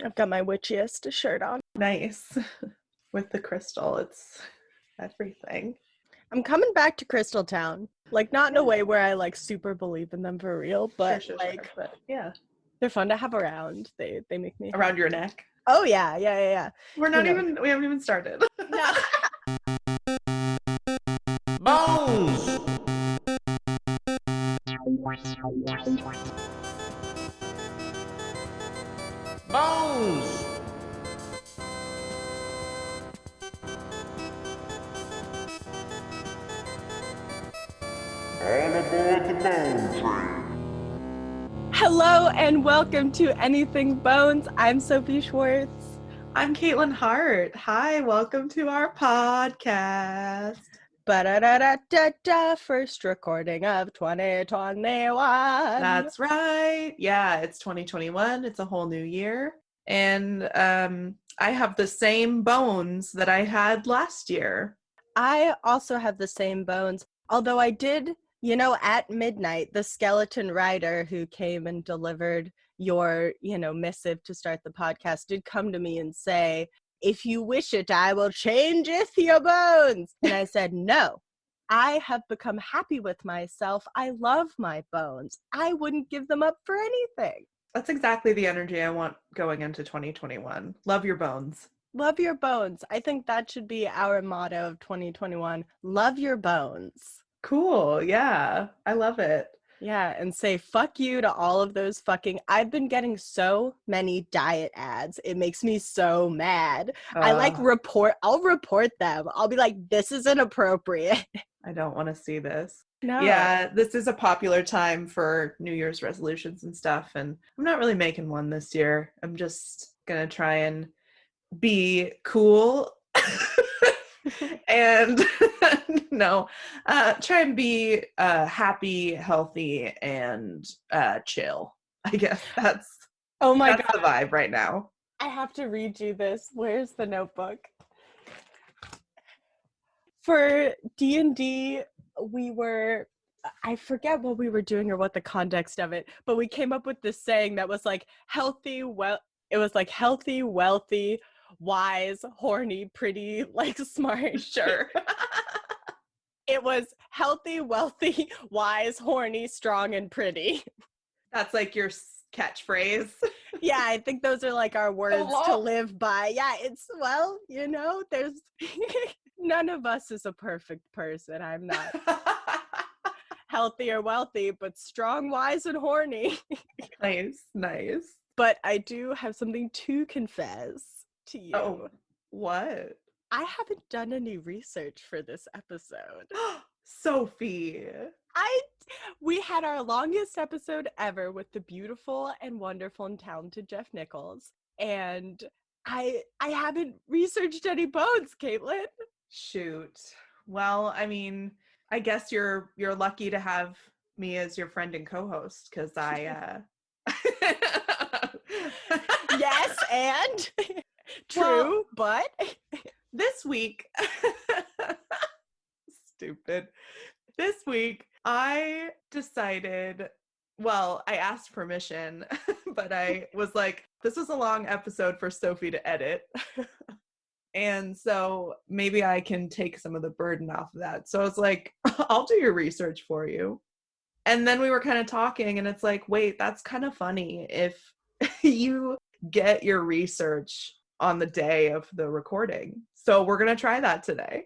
I've got my witchiest shirt on. Nice. With the crystal, it's everything. I'm coming back to Crystal Town. Like, not in a way where I, like, super believe in them for real, but, Sure. But yeah. they're fun to have around. They make me... Around your neck? Oh, yeah. We haven't even started. No. Bones! Bones! All aboard the Bone Train. Hello and welcome to Anything Bones. I'm Sophie Schwartz. I'm Katelyn Hart. Hi, welcome to our podcast. Ba-da-da-da-da-da, first recording of 2021. That's right. Yeah, it's 2021. It's a whole new year. And I have the same bones that I had last year. I also have the same bones, although I did, at midnight, the skeleton rider who came and delivered your, missive to start the podcast did come to me and say, "If you wish it, I will changeth your bones." And I said, no, I have become happy with myself. I love my bones. I wouldn't give them up for anything. That's exactly the energy I want going into 2021. Love your bones. Love your bones. I think that should be our motto of 2021. Love your bones. Cool. Yeah. I love it. Yeah, and say fuck you to all of those fucking... I've been getting so many diet ads. It makes me so mad. I'll report them. I'll be like, this is inappropriate. I don't want to see this. No. Yeah, this is a popular time for New Year's resolutions and stuff, and I'm not really making one this year. I'm just gonna try and be cool and try and be happy, healthy, and chill. I guess that's God, the vibe right now. I have to read you this. Where's the notebook? For D&D, I forget what we were doing or what the context of it, but we came up with this saying that was like healthy, wealthy, wise, horny, pretty, like smart. Sure. It was healthy, wealthy, wise, horny, strong, and pretty. That's like your catchphrase. Yeah, I think those are like our words to live by. Yeah, there's none of us is a perfect person. I'm not healthy or wealthy, but strong, wise, and horny. Nice. But I do have something to confess to you. Oh, what? I haven't done any research for this episode. Sophie. We had our longest episode ever with the beautiful and wonderful and talented Jeff Nichols, and I haven't researched any bones, Katelyn. Shoot. Well, I mean, I guess you're lucky to have me as your friend and co-host, because I Yes, and true, but this week stupid. This week I decided, I asked permission, but I was like, this is a long episode for Sophie to edit. And so maybe I can take some of the burden off of that. So I was like, I'll do your research for you. And then we were kind of talking, and it's like, wait, that's kind of funny if you get your research on the day of the recording. So we're going to try that today.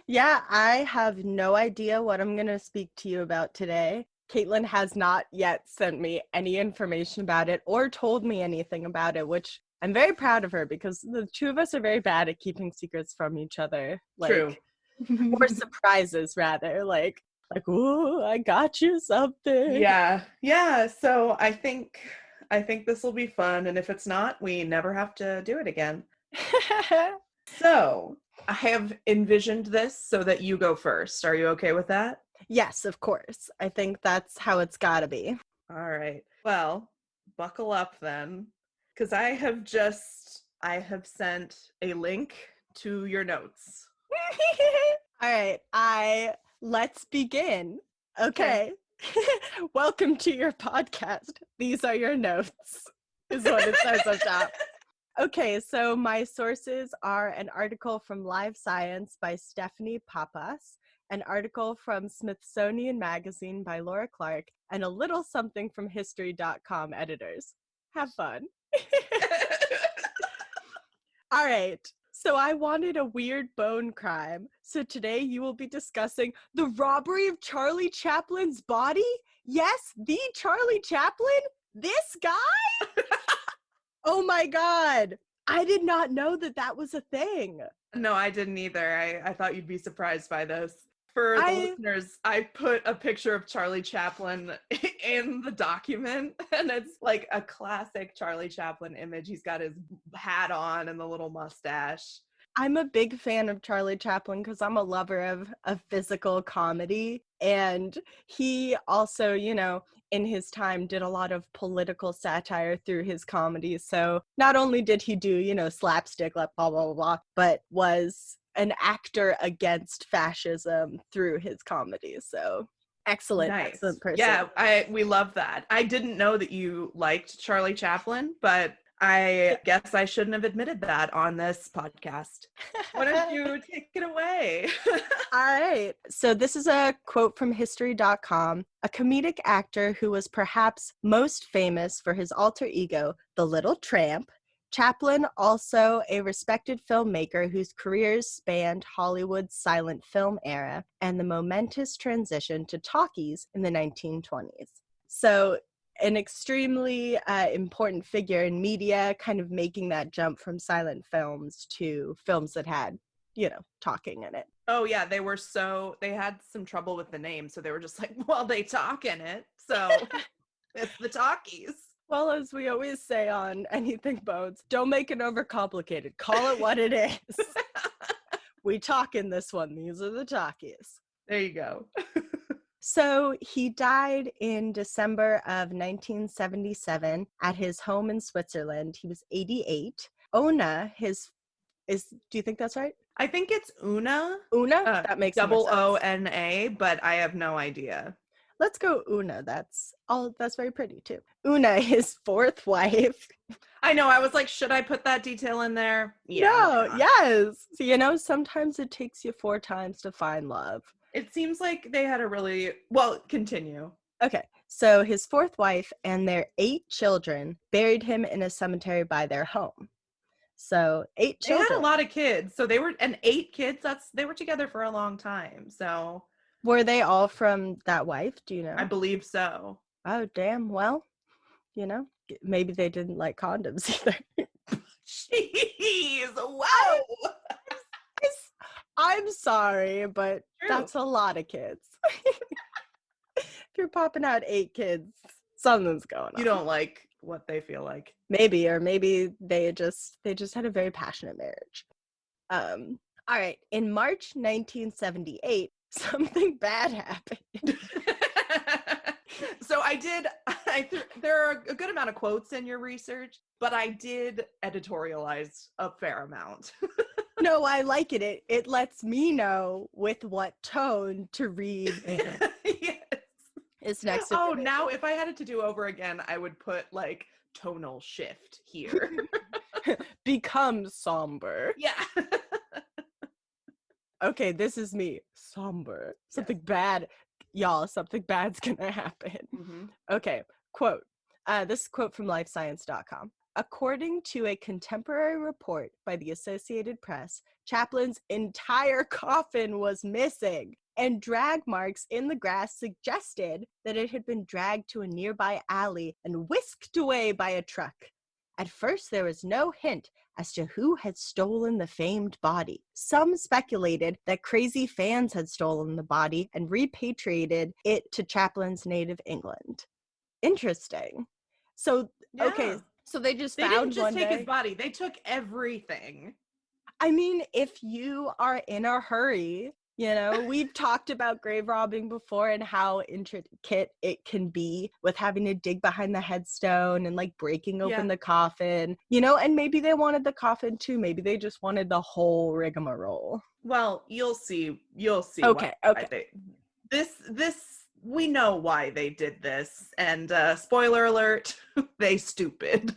Yeah, I have no idea what I'm going to speak to you about today. Katelyn has not yet sent me any information about it or told me anything about it, which I'm very proud of her, because the two of us are very bad at keeping secrets from each other. True. Or surprises, rather. Like, ooh, I got you something. Yeah. So I think this will be fun. And if it's not, we never have to do it again. So I have envisioned this so that you go first. Are you okay with that? Yes, of course. I think that's how it's gotta be. All right. Well, buckle up then, because I have sent a link to your notes. All right. Let's begin. Okay. Welcome to your podcast. These are your notes, is what it says up top. Okay, so my sources are an article from Live Science by Stephanie Papas, an article from Smithsonian Magazine by Laura Clark, and a little something from History.com editors. Have fun. All right. So I wanted a weird bone crime. So today you will be discussing the robbery of Charlie Chaplin's body. Yes, the Charlie Chaplin? This guy? Oh my God. I did not know that that was a thing. No, I didn't either. I thought you'd be surprised by this. For the listeners, I put a picture of Charlie Chaplin in the document, and it's like a classic Charlie Chaplin image. He's got his hat on and the little mustache. I'm a big fan of Charlie Chaplin because I'm a lover of physical comedy. And he also, you know, in his time did a lot of political satire through his comedies. So not only did he do, you know, slapstick, like blah, blah, blah, blah, but was an actor against fascism through his comedies. So excellent, Nice. excellent person. Yeah, we love that. I didn't know that you liked Charlie Chaplin, but I guess I shouldn't have admitted that on this podcast. Why don't you take it away? All right. So this is a quote from History.com. A comedic actor who was perhaps most famous for his alter ego, the Little Tramp, Chaplin, also a respected filmmaker whose careers spanned Hollywood's silent film era and the momentous transition to talkies in the 1920s. So an extremely important figure in media, kind of making that jump from silent films to films that had, you know, talking in it. Oh yeah, they had some trouble with the name, so they were just like, well, they talk in it, so it's the talkies. Well, as we always say on Anything Bones, don't make it overcomplicated. Call it what it is. We talk in this one. These are the talkies. There you go. So he died in December of 1977 at his home in Switzerland. He was 88. Ona, do you think that's right? I think it's Una. Una? That makes more sense. O-N-A, but I have no idea. Let's go Una. That's very pretty too. Una, his fourth wife. I know, I was like, should I put that detail in there? Yeah. No, yes. So, you know, sometimes it takes you 4 times to find love. It seems like they had continue. Okay, so his fourth wife and their 8 children buried him in a cemetery by their home. So 8 children. They had a lot of kids. So 8 kids, they were together for a long time. So were they all from that wife? Do you know? I believe so. Oh, damn. Well, you know, maybe they didn't like condoms either. Jeez, wow. I'm sorry, but that's a lot of kids. If you're popping out 8 kids, something's going on. You don't like what they feel like. Maybe they just had a very passionate marriage. All right. In March 1978, something bad happened. So there are a good amount of quotes in your research, but I did editorialize a fair amount. No, I like it. It lets me know with what tone to read. Yes. It's next. Oh, now if I had it to do over again, I would put like tonal shift here. Become somber. Yeah. Okay, this is me. Somber. Something bad. Y'all, something bad's gonna happen. Mm-hmm. Okay, quote. This quote from lifescience.com. According to a contemporary report by the Associated Press, Chaplin's entire coffin was missing, and drag marks in the grass suggested that it had been dragged to a nearby alley and whisked away by a truck. At first, there was no hint as to who had stolen the famed body. Some speculated that crazy fans had stolen the body and repatriated it to Chaplin's native England. Interesting. So, yeah. Okay, so they didn't found just one take day. His body. They took everything. I mean, if you are in a hurry, you know, we've talked about grave robbing before and how intricate it can be with having to dig behind the headstone and like breaking open the coffin, you know, and maybe they wanted the coffin too. Maybe they just wanted the whole rigmarole. Well, you'll see. Okay. We know why they did this. And spoiler alert, they stupid.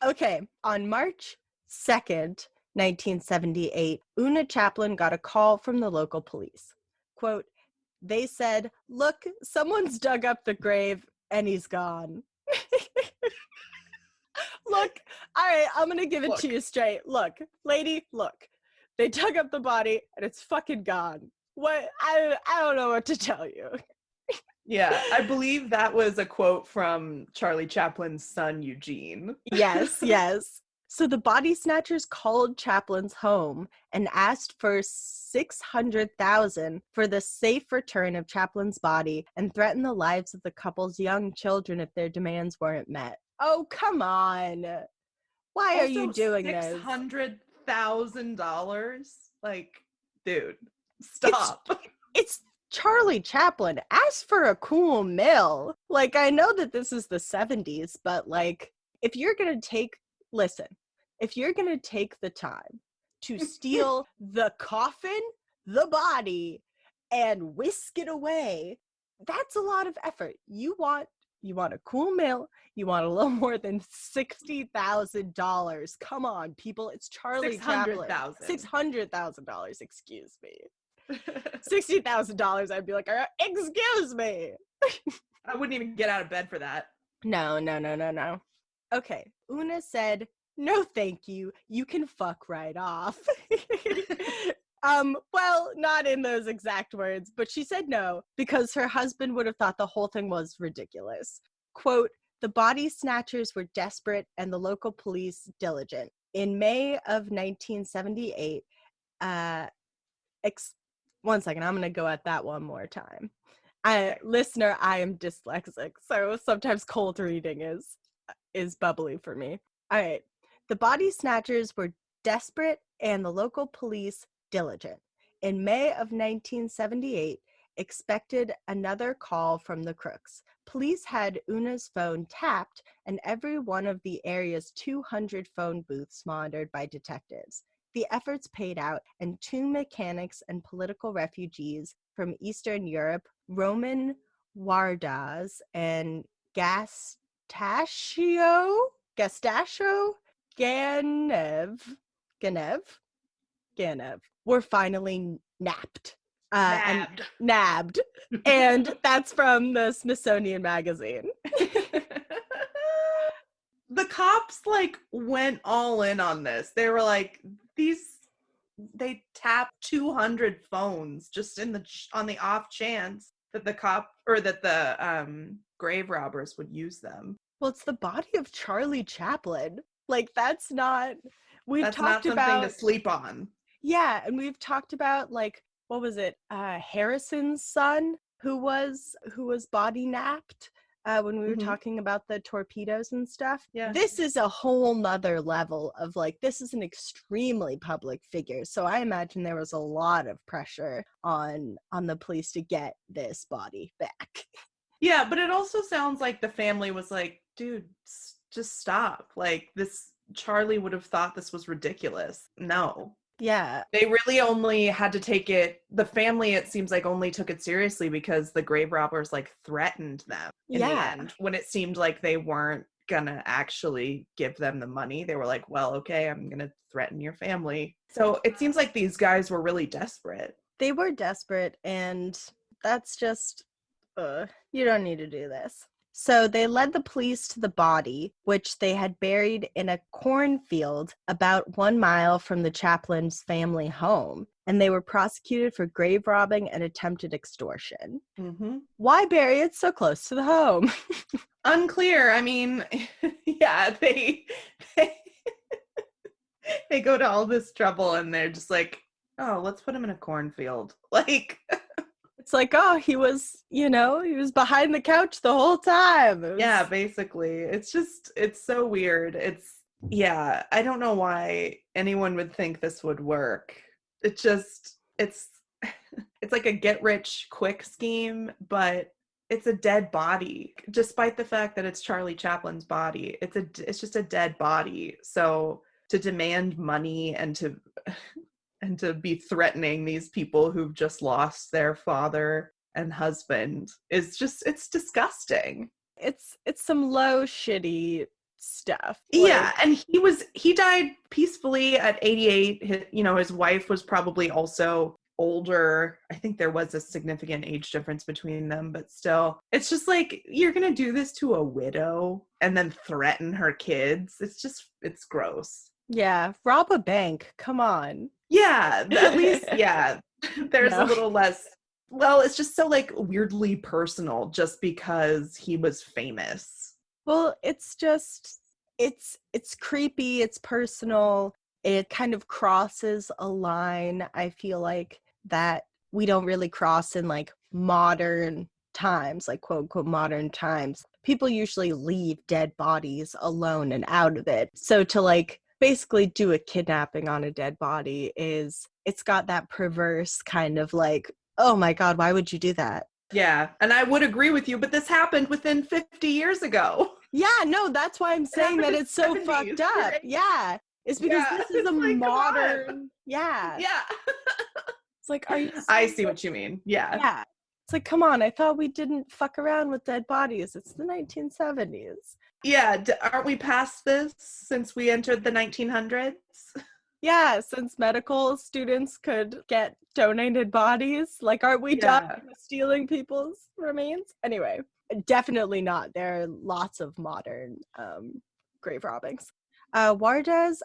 Okay, on March 2nd, 1978, Una Chaplin got a call from the local police. Quote, they said, look, someone's dug up the grave and he's gone. Look, all right, I'm going to give it to you straight. Look, lady, look. They dug up the body and it's fucking gone. What? I don't know what to tell you. Yeah, I believe that was a quote from Charlie Chaplin's son, Eugene. Yes, yes. So the body snatchers called Chaplin's home and asked for $600,000 for the safe return of Chaplin's body and threatened the lives of the couple's young children if their demands weren't met. Oh, come on. Why are you doing this? $600,000? Like, dude, stop. It's Charlie Chaplin. Ask for a cool mill. Like, I know that this is the 70s, but like, if you're going to take the time to steal the coffin, the body, and whisk it away, that's a lot of effort. You want a cool mill. You want a little more than $60,000. Come on, people. It's Charlie Chaplin. $600,000. Excuse me. $60,000. I'd be like, excuse me. I wouldn't even get out of bed for that. No. Okay. Una said, no, thank you. You can fuck right off. Well, not in those exact words, but she said no because her husband would have thought the whole thing was ridiculous. Quote, the body snatchers were desperate and the local police diligent. In May of 1978, one second, I'm going to go at that one more time. Listener, I am dyslexic, so sometimes cold reading is bubbly for me. All right. The body snatchers were desperate and the local police diligent. In May of 1978, expected another call from the crooks. Police had Una's phone tapped and every one of the area's 200 phone booths monitored by detectives. The efforts paid out, and two mechanics and political refugees from Eastern Europe, Roman Wardas and Gastachio Ganev were finally nabbed. Nabbed. And that's from the Smithsonian Magazine. The cops like went all in on this. They were like, they tapped 200 phones just on the off chance that the grave robbers would use them. Well, it's the body of Charlie Chaplin. Like, that's not something to sleep on. Yeah, and we've talked about, like, what was it? Harrison's son who was body napped when we were talking about the torpedoes and stuff. Yeah. This is a whole nother level of, like, this is an extremely public figure. So I imagine there was a lot of pressure on the police to get this body back. Yeah, but it also sounds like the family was like, dude, just stop. Like, this Charlie would have thought this was ridiculous. No. Yeah. They really only had to take it, the family, it seems like, only took it seriously because the grave robbers, like, threatened them in the end. When it seemed like they weren't gonna actually give them the money, they were like, well, okay, I'm gonna threaten your family. So it seems like these guys were really desperate. They were desperate, and that's just, you don't need to do this. So they led the police to the body, which they had buried in a cornfield about 1 mile from the Chaplin's family home, and they were prosecuted for grave robbing and attempted extortion. Mm-hmm. Why bury it so close to the home? Unclear. I mean, yeah, they go to all this trouble and they're just like, oh, let's put him in a cornfield. Like... It's like, oh, he was behind the couch the whole time. Yeah, basically. It's so weird. I don't know why anyone would think this would work. It's like a get rich quick scheme, but it's a dead body. Despite the fact that it's Charlie Chaplin's body, it's just a dead body. So to demand money and to be threatening these people who've just lost their father and husband it's disgusting. It's some low, shitty stuff. Yeah, and he died peacefully at 88. His wife was probably also older. I think there was a significant age difference between them, but still, it's just like, you're gonna do this to a widow and then threaten her kids. It's gross. Yeah, rob a bank. Come on. Yeah, at least, yeah, there's a No. little less. Well, it's just so like weirdly personal just because he was famous. Well, it's just it's creepy, it's personal. It kind of crosses a line, I feel like, that we don't really cross in like modern times, like quote unquote modern times. People usually leave dead bodies alone and out of it. So to like basically do a kidnapping on a dead body it's got that perverse kind of like, oh my God, why would you do that? Yeah, and I would agree with you, but this happened within 50 years ago. Yeah, no, that's why I'm saying that it's so 70s, fucked up. right? Yeah. It's because Yeah, this is a it's like, come on. modern, yeah. Yeah. It's like, are you I see what you mean. Yeah. Yeah. It's like, come on, I thought we didn't fuck around with dead bodies. It's the 1970s. Yeah, aren't we past this since we entered the 1900s? Yeah, since medical students could get donated bodies, like, aren't we done with stealing people's remains? Anyway, definitely not. There are lots of modern grave robbings. Wardez,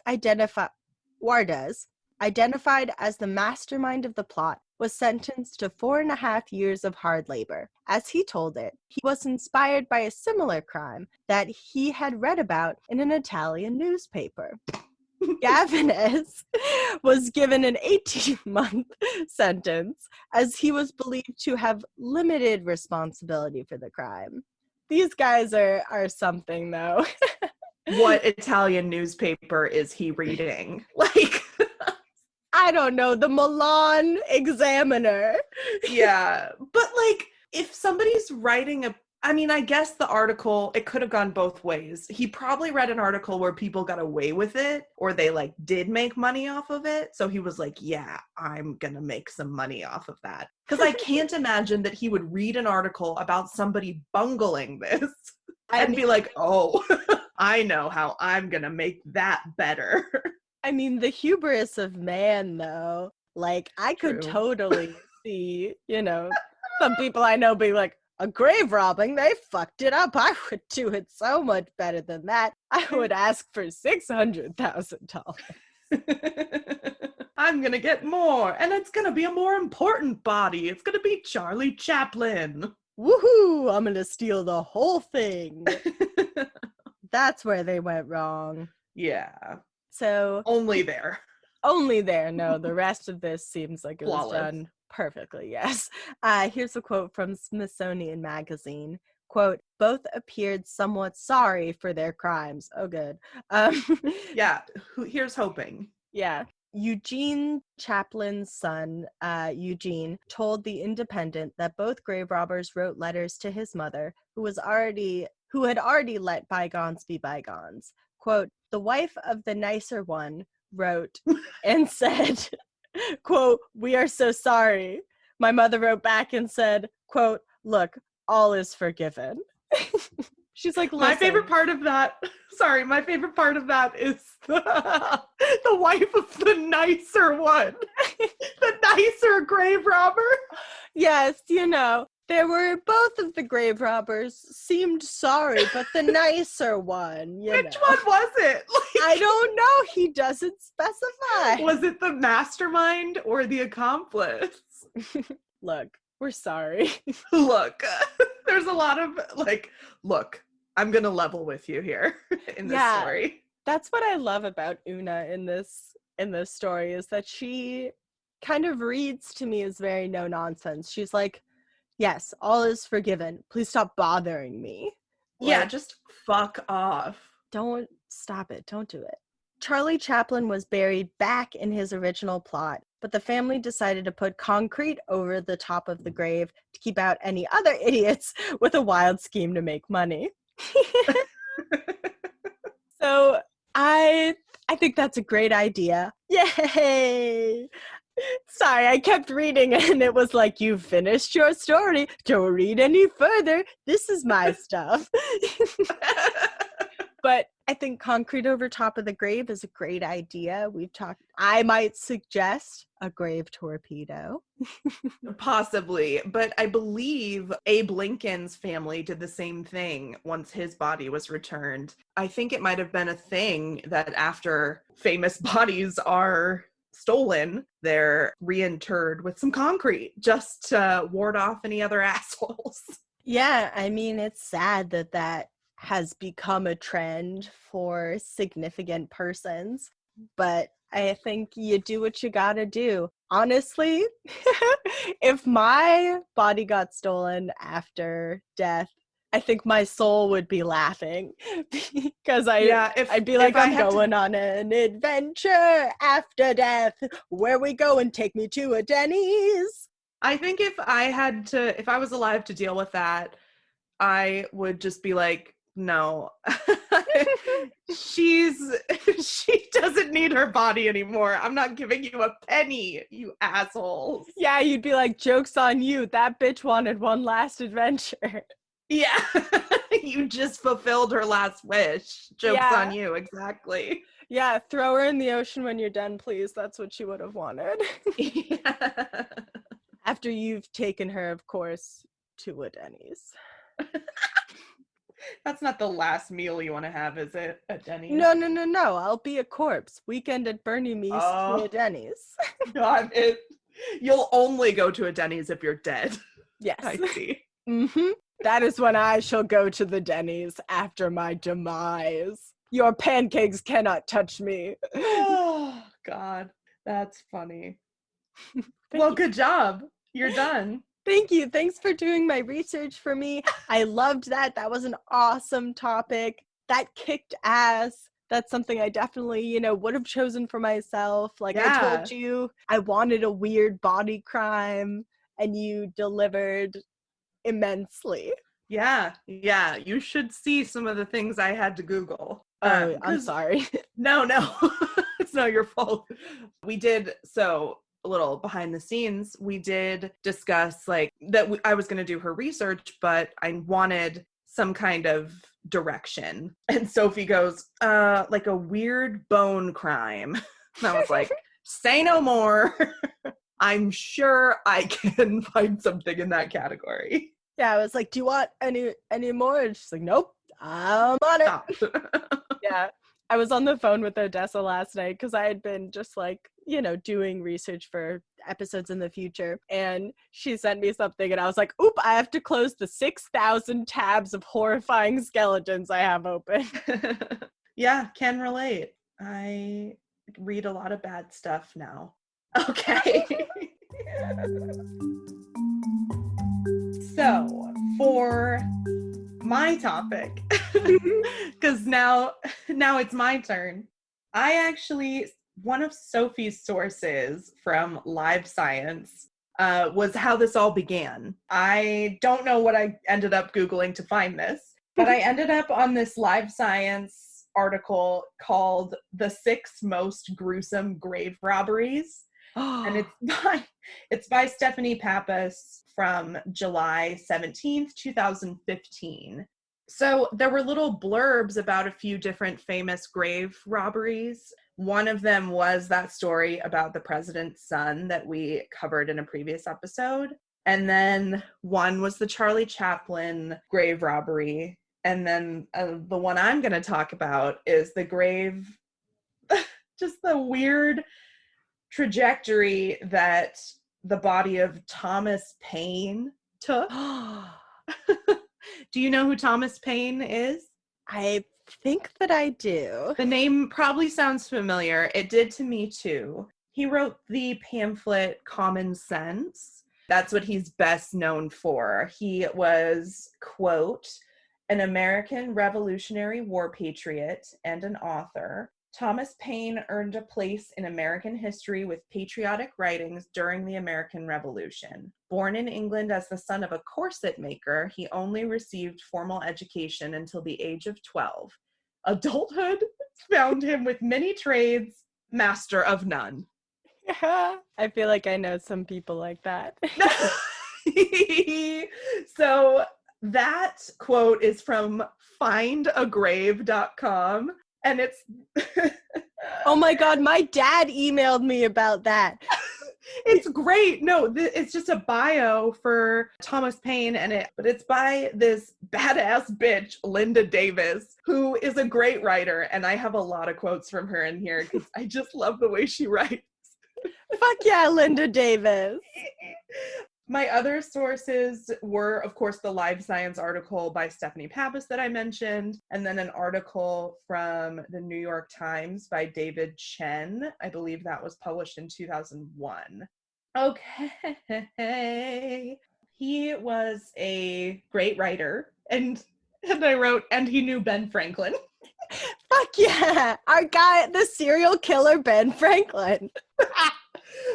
identified as the mastermind of the plot, was sentenced to 4.5 years of hard labor. As he told it, he was inspired by a similar crime that he had read about in an Italian newspaper. Gavinez was given an 18-month sentence as he was believed to have limited responsibility for the crime. These guys are something, though. What Italian newspaper is he reading? Like, I don't know, the Milan Examiner. Yeah, but like, if somebody's writing I guess the article, it could have gone both ways. He probably read an article where people got away with it, or they like did make money off of it. So he was like, yeah, I'm gonna make some money off of that. Because I can't imagine that he would read an article about somebody bungling this and be like, oh, I know how I'm gonna make that better. I mean, the hubris of man, though. Like, I could True. totally see, some people I know be like, a grave robbing, they fucked it up. I would do it so much better than that. I would ask for $600,000. I'm gonna get more, and it's gonna be a more important body. It's gonna be Charlie Chaplin. Woohoo! I'm gonna steal the whole thing. That's where they went wrong. Yeah. So only there. Only there. No, the rest of this seems like it was done perfectly. Yes. Here's a quote from Smithsonian Magazine. Quote, both appeared somewhat sorry for their crimes. Oh, good. Yeah. Here's hoping. Yeah. Eugene Chaplin's son, Eugene, told The Independent that both grave robbers wrote letters to his mother, who had already let bygones be bygones. Quote, the wife of the nicer one wrote and said, quote, we are so sorry. My mother wrote back and said, quote, look, all is forgiven. She's like, listen. My favorite part of that is the wife of the nicer one. The nicer grave robber. Yes, both of the grave robbers seemed sorry, but the nicer one, Which one was it? I don't know. He doesn't specify. Was it the mastermind or the accomplice? Look, we're sorry. Look, there's a lot of look, I'm going to level with you here in this story. That's what I love about Una in this story, is that she kind of reads to me as very no nonsense. She's like, yes, all is forgiven. Please stop bothering me. Yeah, just fuck off. Don't stop it. Don't do it. Charlie Chaplin was buried back in his original plot, but the family decided to put concrete over the top of the grave to keep out any other idiots with a wild scheme to make money. So I think that's a great idea. Yay! Sorry, I kept reading and it was like, you finished your story. Don't read any further. This is my stuff. But I think concrete over top of the grave is a great idea. I might suggest a grave torpedo. Possibly, but I believe Abe Lincoln's family did the same thing once his body was returned. I think it might have been a thing that after famous bodies are stolen, they're reinterred with some concrete just to ward off any other assholes. Yeah, I mean, it's sad that has become a trend for significant persons, but I think you do what you gotta do. Honestly, if my body got stolen after death, I think my soul would be laughing because I'd be like, I'm going on an adventure after death. Where we go and take me to a Denny's? I think if I was alive to deal with that, I would just be like, no, she doesn't need her body anymore. I'm not giving you a penny, you assholes. Yeah, you'd be like, joke's on you. That bitch wanted one last adventure. Yeah, you just fulfilled her last wish. Joke's on you, exactly. Yeah, throw her in the ocean when you're done, please. That's what she would have wanted. Yeah. After you've taken her, of course, to a Denny's. That's not the last meal you want to have, is it, at Denny's? No. I'll be a corpse. Weekend at Bernie Me's to a Denny's. God, you'll only go to a Denny's if you're dead. Yes. I see. Mm-hmm. That is when I shall go to the Denny's after my demise. Your pancakes cannot touch me. Oh, God. That's funny. Well, good job. You're done. Thank you. Thanks for doing my research for me. I loved that. That was an awesome topic. That kicked ass. That's something I definitely, would have chosen for myself. Like I told you, I wanted a weird body crime, and you delivered immensely. Yeah. You should see some of the things I had to Google. Oh, I'm sorry. No. It's not your fault. We did, a little behind the scenes, we did discuss like that I was going to do her research, but I wanted some kind of direction. And Sophie goes, like a weird bone crime. And I was like, say no more. I'm sure I can find something in that category. Yeah, I was like, do you want any more? And she's like, nope, I'm on it. Yeah. I was on the phone with Odessa last night because I had been just like, doing research for episodes in the future. And she sent me something and I was like, oop, I have to close the 6,000 tabs of horrifying skeletons I have open. Yeah, can relate. I read a lot of bad stuff now. Okay. So, for my topic, because now it's my turn. One of Sophie's sources from Live Science was how this all began. I don't know what I ended up Googling to find this, but I ended up on this Live Science article called The 6 Most Gruesome Grave Robberies. And it's by Stephanie Pappas from July 17th, 2015. So there were little blurbs about a few different famous grave robberies. One of them was that story about the president's son that we covered in a previous episode. And then one was the Charlie Chaplin grave robbery. And then the one I'm going to talk about is the grave, just the weird trajectory that the body of Thomas Paine took. Do you know who Thomas Paine is? I think that I do. The name probably sounds familiar. It did to me too. He wrote the pamphlet Common Sense. That's what he's best known for. He was, quote, an American Revolutionary War patriot and an author. Thomas Paine earned a place in American history with patriotic writings during the American Revolution. Born in England as the son of a corset maker, he only received formal education until the age of 12. Adulthood found him with many trades, master of none. I feel like I know some people like that. So That quote is from findagrave.com, and it's Oh my God, my dad emailed me about that. it's great. No, it's just a bio for Thomas Paine, but it's by this badass bitch, Linda Davis, who is a great writer, and I have a lot of quotes from her in here because I just love the way she writes. Fuck yeah, Linda Davis. My other sources were, of course, the Live Science article by Stephanie Pappas that I mentioned, and then an article from the New York Times by David Chen. I believe that was published in 2001. Okay. He was a great writer, and I wrote, and he knew Ben Franklin. Fuck yeah, our guy, the serial killer Ben Franklin.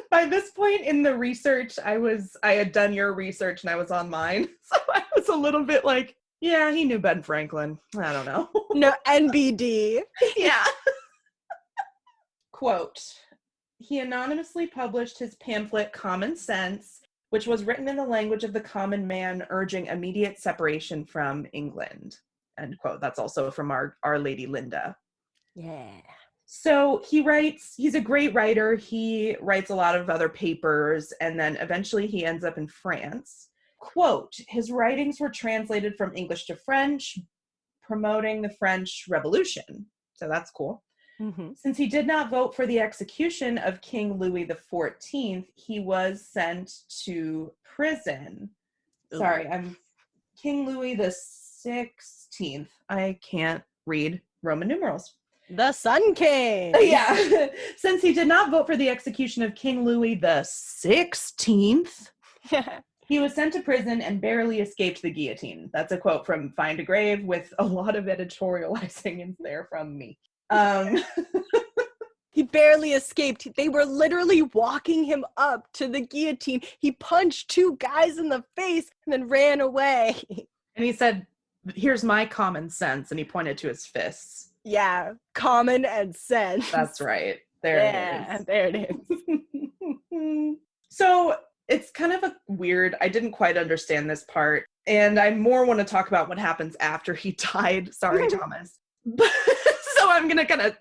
By this point in the research, I had done your research and I was on mine. So I was a little bit like, yeah, he knew Ben Franklin. I don't know. No, NBD. Yeah. Quote, he anonymously published his pamphlet, Common Sense, which was written in the language of the common man, urging immediate separation from England. End quote. That's also from our Lady Linda. Yeah. So he's a great writer. He writes a lot of other papers, and then eventually he ends up in France. Quote, his writings were translated from English to French, promoting the French Revolution. So that's cool. Mm-hmm. Since he did not vote for the execution of King Louis XIV, he was sent to prison. Ooh. Sorry, I'm King Louis XVI. I can't read Roman numerals. The Sun King. Yeah. Since he did not vote for the execution of King Louis XVI, he was sent to prison and barely escaped the guillotine. That's a quote from Find a Grave with a lot of editorializing in there from me. He barely escaped. They were literally walking him up to the guillotine. He punched 2 guys in the face and then ran away. And he said, here's my common sense. And he pointed to his fists. Yeah, common and sense. That's right. There it is. There it is. So it's kind of a weird, I didn't quite understand this part. And I more want to talk about what happens after he died. Sorry, Thomas. So I'm going to kind of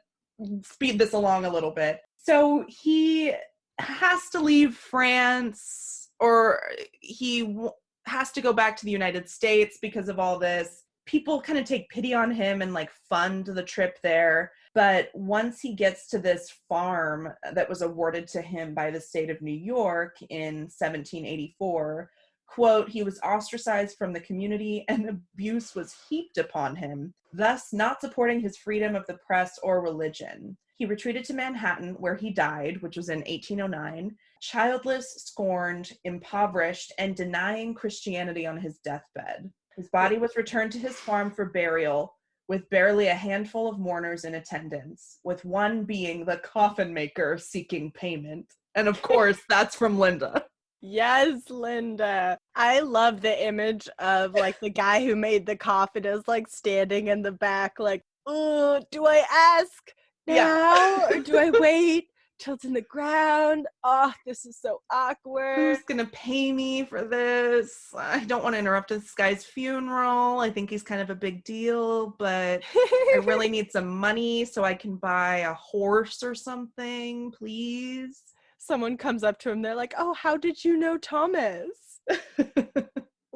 speed this along a little bit. So he has to leave France, or he has to go back to the United States because of all this. People kind of take pity on him and like fund the trip there. But once he gets to this farm that was awarded to him by the state of New York in 1784, quote, he was ostracized from the community and abuse was heaped upon him, thus not supporting his freedom of the press or religion. He retreated to Manhattan, where he died, which was in 1809, childless, scorned, impoverished, and denying Christianity on his deathbed. His body was returned to his farm for burial, with barely a handful of mourners in attendance, with one being the coffin maker seeking payment. And of course, that's from Linda. Yes, Linda. I love the image of like the guy who made the coffin is like standing in the back like, oh, do I ask now or do I wait till it's in the ground? Oh, this is so awkward. Who's gonna pay me for this? I don't want to interrupt this guy's funeral. I think he's kind of a big deal, but I really need some money so I can buy a horse or something, please. Someone comes up to him, they're like, oh, how did you know Thomas?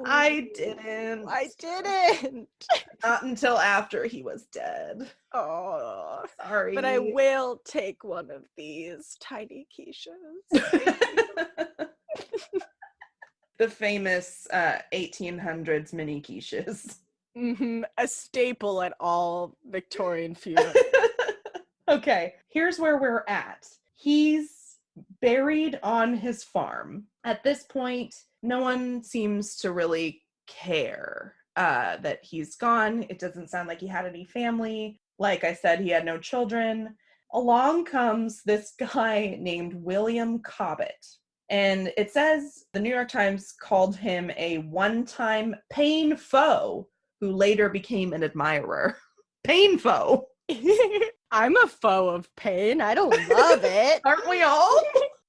I didn't. Not until after he was dead. Oh, sorry. But I will take one of these tiny quiches. The famous 1800s mini quiches. Mm-hmm. A staple at all Victorian funerals. Okay, here's where we're at. He's buried on his farm. At this point, no one seems to really care that he's gone. It doesn't sound like he had any family. Like I said, he had no children. Along comes this guy named William Cobbett. And it says the New York Times called him a one-time Paine foe who later became an admirer. Paine foe. I'm a foe of pain. I don't love it. Aren't we all?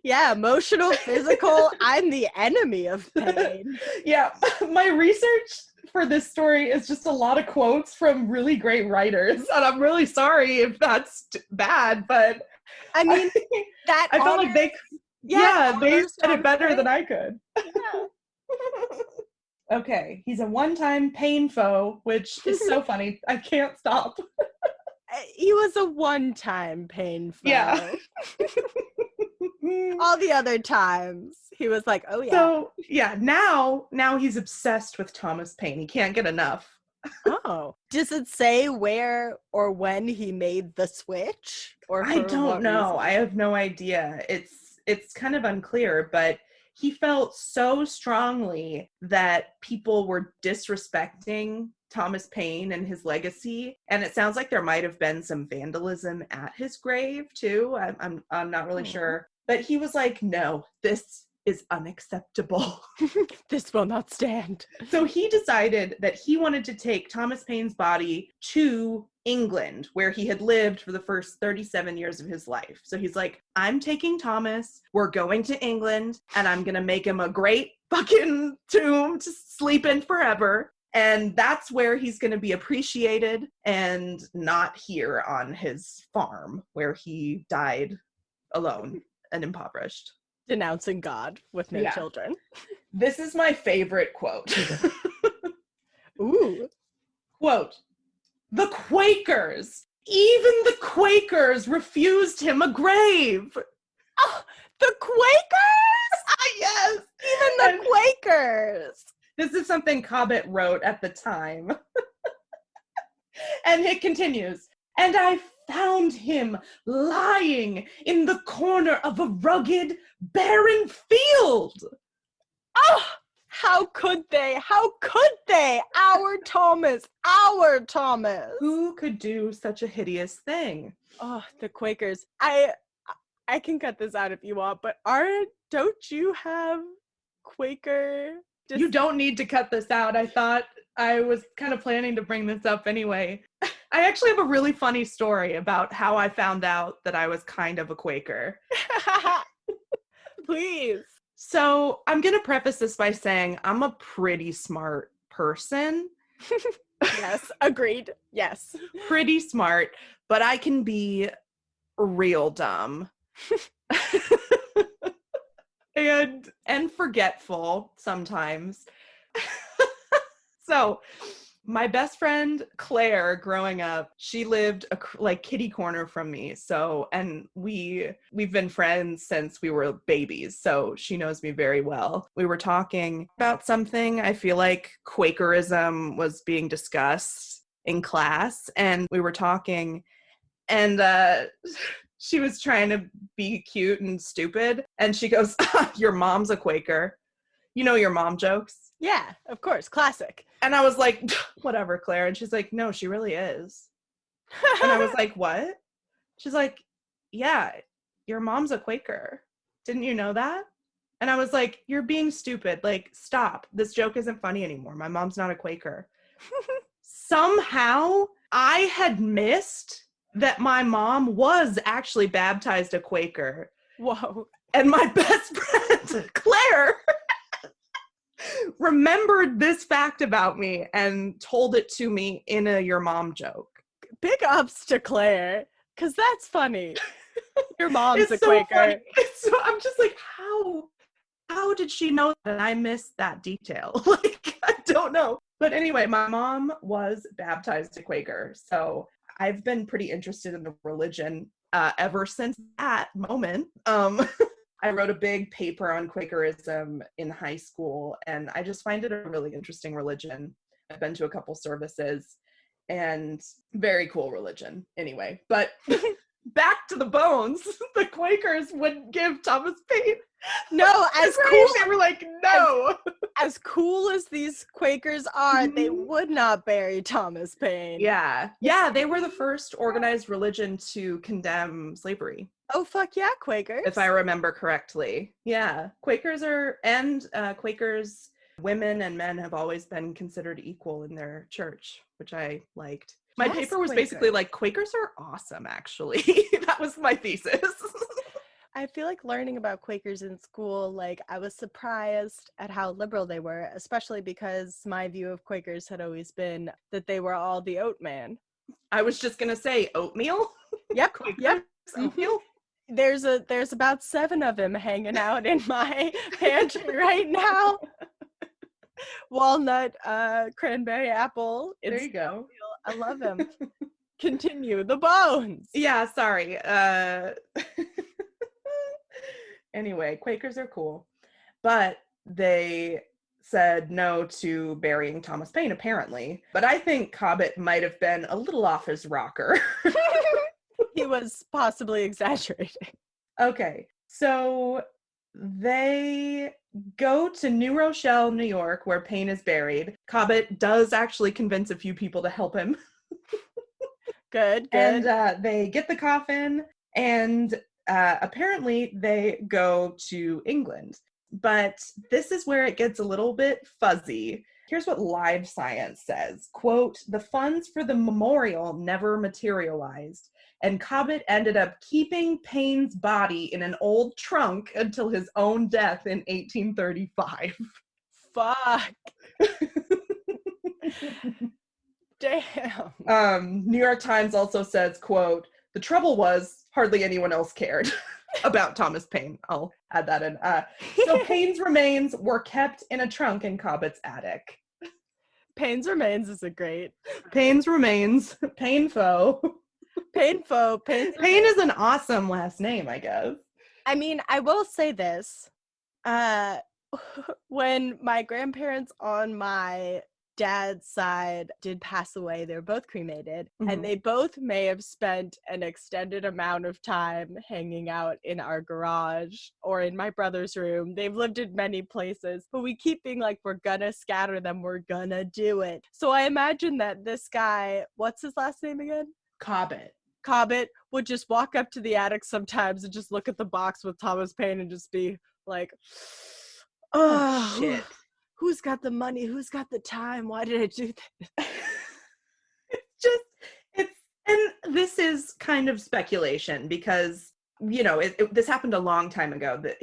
Yeah, emotional, physical. I'm the enemy of pain. Yeah, my research for this story is just a lot of quotes from really great writers. And I'm really sorry if that's bad, but I mean, that I felt like they said it better than I could. Yeah. Okay, he's a one-time pain foe, which is so funny. I can't stop. He was a one-time pain foe. Yeah. All the other times, he was like, oh yeah. So, yeah, now he's obsessed with Thomas Paine. He can't get enough. Oh. Does it say where or when he made the switch? Or I don't know. reason? I have no idea. It's kind of unclear, but he felt so strongly that people were disrespecting Thomas Paine and his legacy, and it sounds like there might have been some vandalism at his grave too. I'm not really sure, but he was like, no, this is unacceptable. This will not stand. So he decided that he wanted to take Thomas Paine's body to England, where he had lived for the first 37 years of his life. So he's like, I'm taking Thomas, we're going to England, and I'm gonna make him a great fucking tomb to sleep in forever. And that's where he's gonna be appreciated, and not here on his farm where he died alone and impoverished. Denouncing God with no children. This is my favorite quote. Ooh. Quote, the Quakers, even the Quakers refused him a grave. Oh, the Quakers? Yes. Even the Quakers. This is something Cobbett wrote at the time. And it continues, and I found him lying in the corner of a rugged, barren field. Oh, how could they? How could they? Our Thomas. Who could do such a hideous thing? Oh, the Quakers. I can cut this out if you want, but don't you have Quaker? You don't need to cut this out. I thought I was kind of planning to bring this up anyway. I actually have a really funny story about how I found out that I was kind of a Quaker. Please. So I'm going to preface this by saying I'm a pretty smart person. Yes, agreed. Yes. Pretty smart, but I can be real dumb. and forgetful sometimes. So my best friend Claire, growing up, she lived like kitty corner from me. So, and we've been friends since we were babies. So she knows me very well. We were talking about something. I feel like Quakerism was being discussed in class, and we were talking, and she was trying to be cute and stupid, and she goes, "Your mom's a Quaker." You know your mom jokes? Yeah, of course. Classic. And I was like, whatever, Claire. And she's like, no, she really is. And I was like, what? She's like, yeah, your mom's a Quaker. Didn't you know that? And I was like, you're being stupid. Like, stop. This joke isn't funny anymore. My mom's not a Quaker. Somehow, I had missed that my mom was actually baptized a Quaker. Whoa. And my best friend, Claire, remembered this fact about me and told it to me in a your mom joke. Big ups to Claire, because that's funny. Your mom's a so Quaker. Funny. So I'm just like, how did she know that I missed that detail? Like, I don't know. But anyway, my mom was baptized a Quaker. So I've been pretty interested in the religion ever since that moment. I wrote a big paper on Quakerism in high school, and I just find it a really interesting religion. I've been to a couple services, and very cool religion anyway. But back to the bones, the Quakers wouldn't give Thomas Paine. No, as cool. They were like, no. As cool as these Quakers are, they would not bury Thomas Paine. Yeah, they were the first organized religion to condemn slavery. Oh, fuck yeah, Quakers. If I remember correctly. Yeah, Quakers Quakers, women and men have always been considered equal in their church, which I liked. My paper was basically like, Quakers are awesome, actually. That was my thesis. I feel like learning about Quakers in school, like I was surprised at how liberal they were, especially because my view of Quakers had always been that they were all the oat man. I was just gonna say oatmeal. Yep, Quakers, yep. oatmeal. There's about 7 of them hanging out in my pantry right now. Walnut, cranberry apple. There you go. Oatmeal. I love them. Continue the bones. Yeah, sorry. Anyway, Quakers are cool, but they said no to burying Thomas Paine, apparently. But I think Cobbett might have been a little off his rocker. He was possibly exaggerating. Okay, so they go to New Rochelle, New York, where Paine is buried. Cobbett does actually convince a few people to help him. Good. And they get the coffin, and apparently they go to England. But this is where it gets a little bit fuzzy. Here's what Live Science says. Quote, the funds for the memorial never materialized, and Cobbett ended up keeping Paine's body in an old trunk until his own death in 1835. Fuck. Damn. New York Times also says, quote, the trouble was hardly anyone else cared about Thomas Paine. I'll add that in. So Paine's remains were kept in a trunk in Cobbett's attic. Paine's remains is a great. Paine's remains. Painfo. Painfo. Paine is an awesome last name, I guess. I mean, I will say this. When my grandparents on my dad's side did pass away, they were both cremated, and they both may have spent an extended amount of time hanging out in our garage or in my brother's room. They've lived in many places, but we keep being like, we're gonna scatter them, we're gonna do it. So I imagine that this guy, what's his last name again? Cobbett would just walk up to the attic sometimes and just look at the box with Thomas Paine and just be like, oh shit. Who's got the money? Who's got the time? Why did I do that? And this is kind of speculation because, you know, this happened a long time ago. That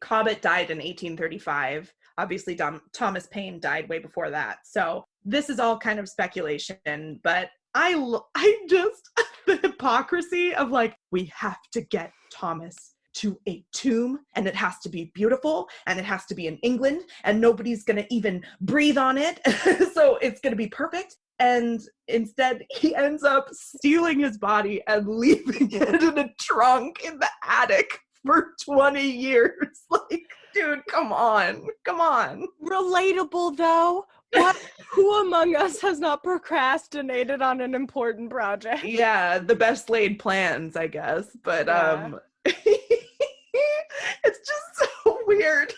Cobbett died in 1835. Obviously, Thomas Paine died way before that. So this is all kind of speculation, but I just, the hypocrisy of like, we have to get Thomas to a tomb, and it has to be beautiful, and it has to be in England, and nobody's gonna even breathe on it, so it's gonna be perfect. And instead, he ends up stealing his body and leaving it in a trunk in the attic for 20 years. Like, dude, come on. Relatable, though. What? Who among us has not procrastinated on an important project? Yeah, the best laid plans, I guess. But, it's just so weird.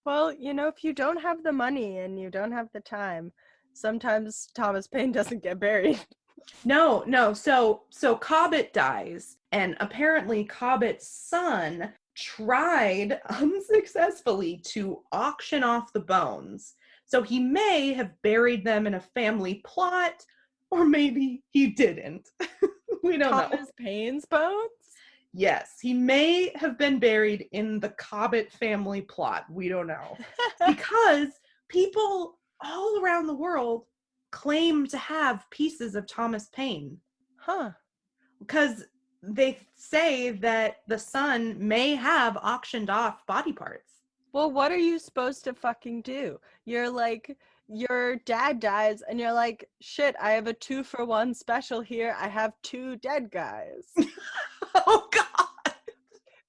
Well, you know, if you don't have the money and you don't have the time, sometimes Thomas Paine doesn't get buried. No. So Cobbett dies, and apparently Cobbett's son tried unsuccessfully to auction off the bones. So he may have buried them in a family plot, or maybe he didn't. We don't know. Thomas Paine's bones? Yes, he may have been buried in the Cobbett family plot. We don't know. Because people all around the world claim to have pieces of Thomas Paine. Huh. Because they say that the son may have auctioned off body parts. Well, what are you supposed to fucking do? You're like, your dad dies, and you're like, shit, I have a 2-for-1 special here. I have 2 dead guys. Oh, God.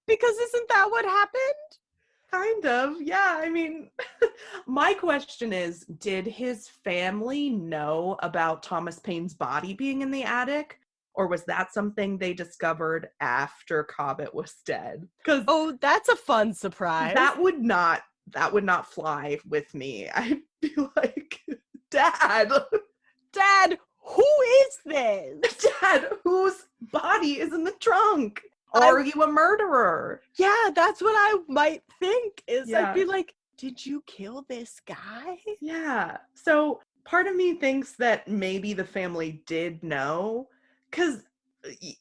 Because isn't that what happened? Kind of, yeah. I mean, my question is, did his family know about Thomas Paine's body being in the attic? Or was that something they discovered after Cobbett was dead? Because that's a fun surprise. That would not fly with me. I'd be like, Dad, who is this? Dad, whose body is in the trunk? Are you a murderer? Yeah, that's what I might think. Yeah. I'd be like, did you kill this guy? Yeah. So part of me thinks that maybe the family did know. Because,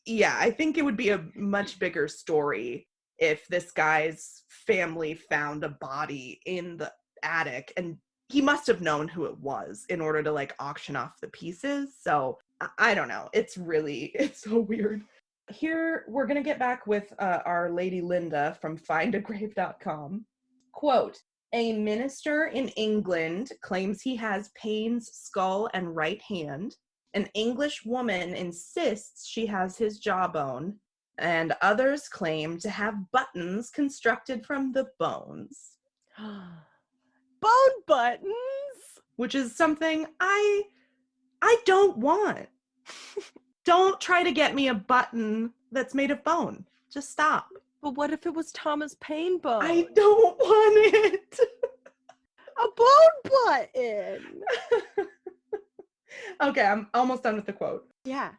yeah, I think it would be a much bigger story if this guy's family found a body in the attic, and he must have known who it was in order to like auction off the pieces. So I don't know. It's so weird. Here, we're going to get back with our lady Linda from findagrave.com. Quote, a minister in England claims he has Payne's skull and right hand. An English woman insists she has his jawbone. And others claim to have buttons constructed from the bones. Bone buttons? Which is something I don't want. Don't try to get me a button that's made of bone. Just stop. But what if it was Thomas Paine bone? I don't want it. A bone button. Okay, I'm almost done with the quote. Yeah.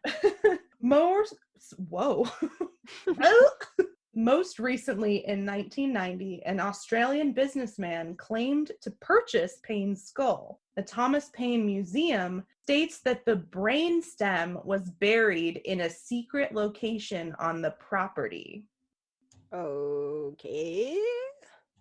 Most recently in 1990, an Australian businessman claimed to purchase Payne's skull. The Thomas Paine Museum states that the brainstem was buried in a secret location on the property. Okay.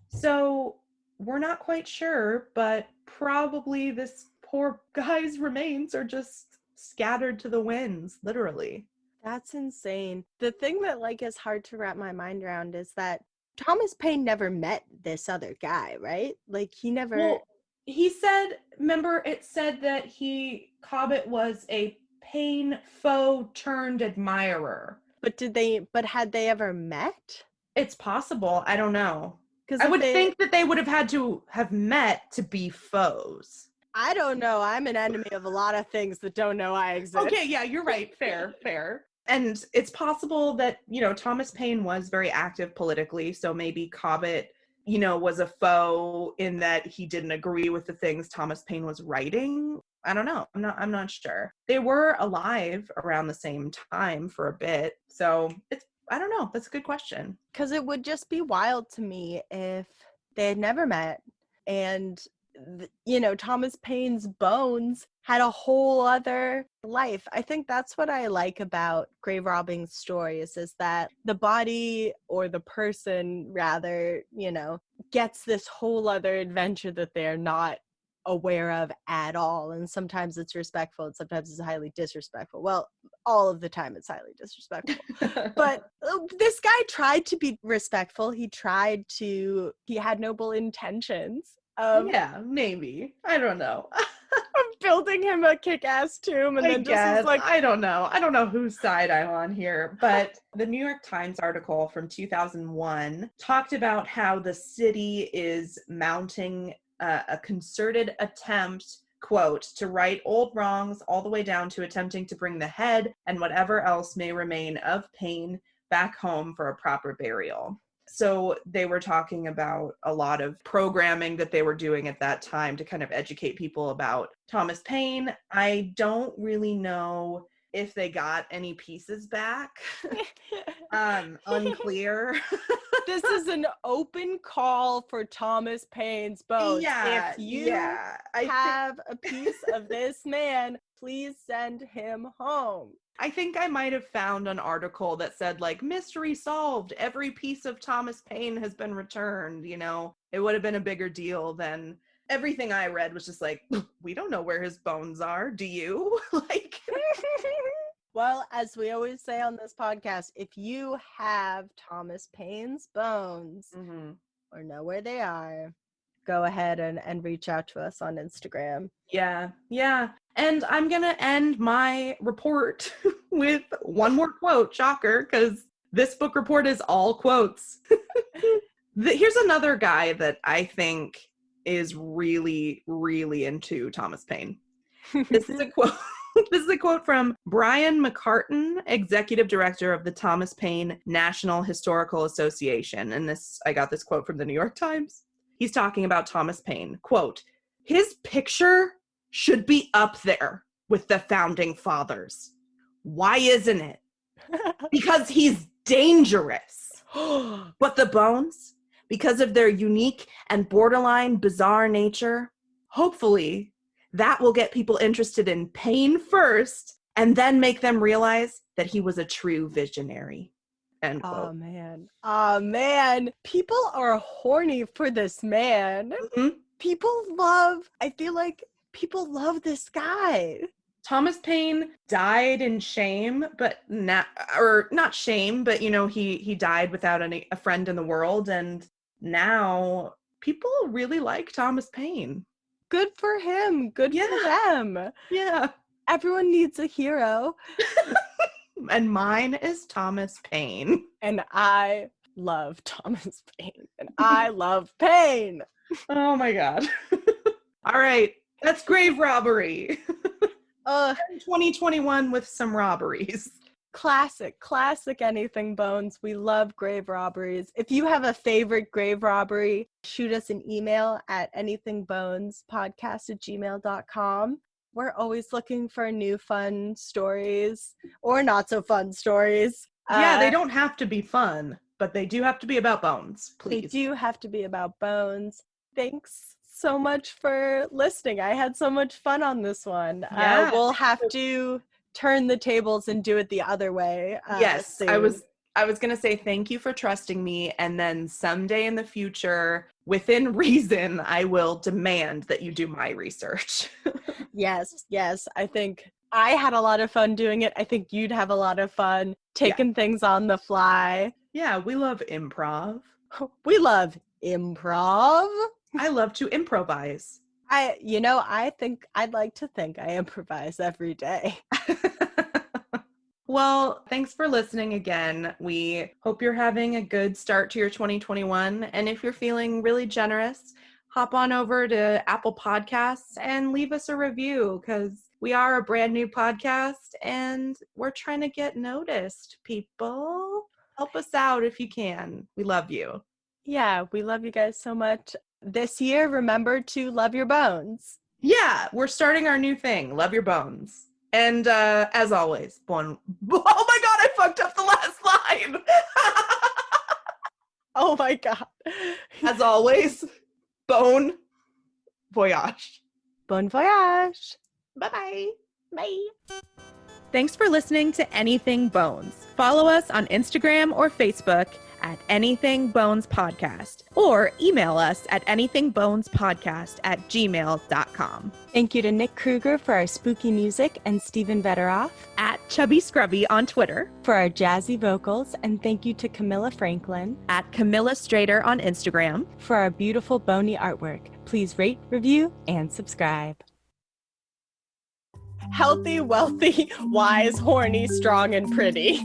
So we're not quite sure, but probably this poor guy's remains are just scattered to the winds, literally. That's insane. The thing that like is hard to wrap my mind around is that Thomas Paine never met this other guy, right? Like he never. Well, he said, remember, it said that Cobbett was a Paine foe turned admirer. But had they ever met? It's possible. I don't know. Because I would think that they would have had to have met to be foes. I don't know. I'm an enemy of a lot of things that don't know I exist. Okay, yeah, you're right. Fair. And it's possible that, Thomas Paine was very active politically, so maybe Cobbett, was a foe in that he didn't agree with the things Thomas Paine was writing. I don't know. I'm not sure. They were alive around the same time for a bit, so I don't know. That's a good question. Because it would just be wild to me if they had never met and Thomas Paine's bones had a whole other life. I think that's what I like about grave robbing stories is that the body or the person rather, gets this whole other adventure that they're not aware of at all. And sometimes it's respectful and sometimes it's highly disrespectful. Well, all of the time it's highly disrespectful. But this guy tried to be respectful. He had noble intentions. Yeah, maybe. I don't know. Of building him a kick-ass tomb and then just was like, I don't know whose side I'm on here, but the New York Times article from 2001 talked about how the city is mounting a concerted attempt, quote, to right old wrongs all the way down to attempting to bring the head and whatever else may remain of Paine back home for a proper burial. So they were talking about a lot of programming that they were doing at that time to kind of educate people about Thomas Paine. I don't really know if they got any pieces back. Unclear. This is an open call for Thomas Paine's bones. Yeah, if you have a piece of this man, please send him home. I think I might have found an article that said, like, mystery solved. Every piece of Thomas Paine has been returned, It would have been a bigger deal than everything I read was just like, we don't know where his bones are. Do you? Like... Well, as we always say on this podcast, if you have Thomas Paine's bones or know where they are, go ahead and reach out to us on Instagram. Yeah. And I'm going to end my report with one more quote, shocker, because this book report is all quotes. Here's another guy that I think is really, really into Thomas Paine. This is a quote. This is a quote from Brian McCartan, executive director of the Thomas Paine National Historical Association. And I got this quote from the New York Times. He's talking about Thomas Paine. Quote, his picture should be up there with the founding fathers. Why isn't it? Because he's dangerous. But the bones, because of their unique and borderline bizarre nature, hopefully that will get people interested in Paine first and then make them realize that he was a true visionary. End quote. Oh man. Oh man. People are horny for this man. Mhm. I feel like people love this guy. Thomas Paine died in shame, but not shame, but he died without a friend in the world, and now people really like Thomas Paine. Good for him. Good for them. Yeah. Everyone needs a hero. And mine is Thomas Paine. And I love Thomas Paine. And I love Paine. Oh my God. All right. That's grave robbery. 2021 with some robberies. Classic Anything Bones. We love grave robberies. If you have a favorite grave robbery, shoot us an email at anythingbonespodcast@gmail.com. We're always looking for new fun stories or not so fun stories. Yeah, they don't have to be fun, but they do have to be about bones, please. They do have to be about bones. Thanks so much for listening. I had so much fun on this one. Yeah. We'll have to turn the tables and do it the other way. Yes, soon. I was going to say thank you for trusting me, and then someday in the future, within reason, I will demand that you do my research. Yes. I think I had a lot of fun doing it. I think you'd have a lot of fun taking things on the fly. Yeah, we love improv. We love improv. I love to improvise. I'd like to think I improvise every day. Well, thanks for listening again. We hope you're having a good start to your 2021. And if you're feeling really generous, hop on over to Apple Podcasts and leave us a review, because we are a brand new podcast and we're trying to get noticed, people. Help us out if you can. We love you. Yeah, we love you guys so much. This year, remember to love your bones. Yeah, we're starting our new thing, Love Your Bones. And as always, oh my God, I fucked up the last line. Oh my God. As always, bon voyage. Bon voyage. Bye-bye. Bye. Thanks for listening to Anything Bones. Follow us on Instagram or Facebook at Anything Bones Podcast, or email us at anythingbonespodcast@gmail.com. Thank you to Nick Kruger for our spooky music and Stephen Vetteroff At Chubby Scrubby on Twitter. for our jazzy vocals, and thank you to Camilla Franklin At Camilla Strader on Instagram. for our beautiful bony artwork. Please rate, review, and subscribe. Healthy, wealthy, wise, horny, strong, and pretty.